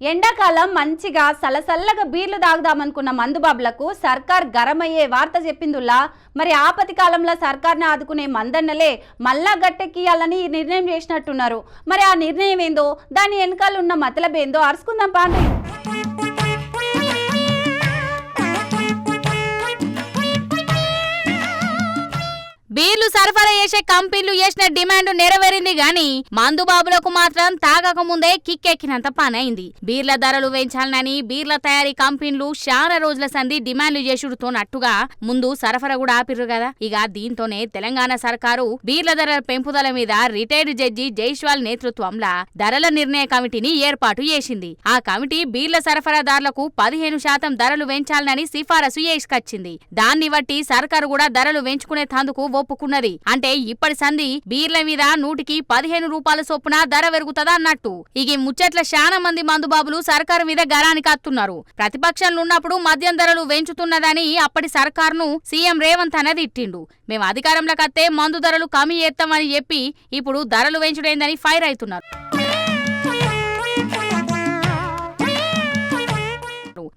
ఎండాకాలం మంచిగా సలసల్లగా బీర్లు తాగుదామనుకున్న మందుబాబులకు సర్కార్ గరమయ్యే వార్త చెప్పిందుల్లా. మరి ఆపతి కాలంలో సర్కార్ని ఆదుకునే మందన్నలే మళ్ళా గట్టెక్కియాలని నిర్ణయం చేసినట్టున్నారు. మరి ఆ నిర్ణయం ఏందో, దాని వెనకాల ఉన్న మతలబేందో అరుచుకుందాం పాండి. బీర్లు సరఫరా చేసే కంపెనీలు చేసిన డిమాండ్ నెరవేరింది గాని మందుబాబులకు మాత్రం తాగక ముందే కిక్కెక్కినంత పనైంది. బీర్ల ధరలు పెంచాలని బీర్ల తయారీ కంపెనీలు చాలా రోజుల సంధి డిమాండ్లు చేసుడుతోనట్టుగా ముందు సరఫరా కూడా ఆపిర్రు కదా. ఇక దీంతోనే తెలంగాణ సర్కారు బీర్ల ధరల పెంపుదల మీద రిటైర్డ్ జడ్జి జైస్వాల్ నేతృత్వంలో ధరల నిర్ణయ కమిటీని ఏర్పాటు చేసింది. ఆ కమిటీ బీర్ల సరఫరాదారులకు 15% ధరలు పెంచాలని సిఫారసు చేసుకొచ్చింది. దాన్ని బట్టి సర్కారు కూడా ధరలు పెంచుకునే తందుకు ఒప్పుకున్నది. అంటే ఇప్పటి సంధి బీర్ల మీద 100కి 15 రూపాయల చొప్పున ధర పెరుగుతుందా అన్నట్టు. ఇక ముచ్చట్ల చాలా మంది మందుబాబులు సర్కారు మీద గరానికి అత్తున్నారు. ప్రతిపక్షంలో ఉన్నప్పుడు మద్యం ధరలు పెంచుతున్నదని అప్పటి సర్కారును సీఎం రేవంత్ అనేది ఇట్టిండు. మేము అధికారంలోకి వస్తే మందు ధరలు కమి చేస్తామని చెప్పి ఇప్పుడు ధరలు పెంచుడేందని ఫైర్ అవుతున్నారు.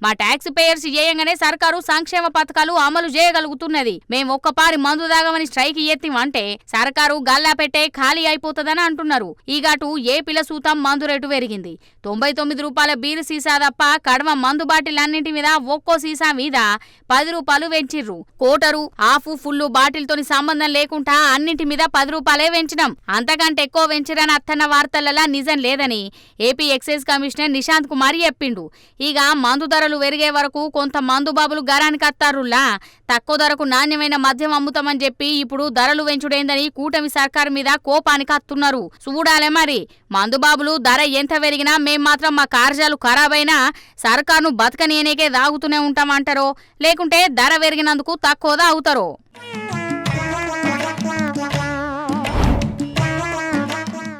మా ట్యాక్స్ పేయర్స్ చేయంగానే సర్కారు సంక్షేమ పథకాలు అమలు చేయగలుగుతున్నది. మేము ఒక్కపారి మందు దాగమని స్ట్రైక్ ఎత్తిమంటే సర్కారు గల్లా పెట్టే ఖాళీ అయిపోతుందని అంటున్నారు. ఈగాటు ఏపీల సూతం మందు రేటు పెరిగింది. 99 రూపాయల బీరు సీసా తప్ప కడవ మందు బాటిల్ అన్నింటి మీద ఒక్కో సీసా మీద 10 రూపాయలు పెంచిర్రు. కోటరు హాఫ్ ఫుల్ బాటిల్ తోని సంబంధం లేకుండా అన్నింటి మీద 10 రూపాయలే పెంచినాం. అంతకంటే ఎక్కువ పెంచిరని అత్తన్న వార్తలలో నిజం లేదని AP excise commissioner Nishant Kumar చెప్పిండు. ఇక మందు ధరలు పెరిగే వరకు కొంత మందుబాబులు గరానికి అత్తారులా తక్కువ ధరకు నాణ్యమైన మద్యం అమ్ముతామని చెప్పి ఇప్పుడు ధరలు పెంచుడేందని కూటమి సర్కారు మీద కోపానికి అత్తున్నారు. చూడాలే మరి మందుబాబులు ధర ఎంత పెరిగినా మేం మాత్రం మా కార్యాలు ఖరాబైనా సర్కారును బతకనియనేకే దాగుతూనే ఉంటామంటారో లేకుంటే ధర పెరిగినందుకు తక్కువ తాగుతారో.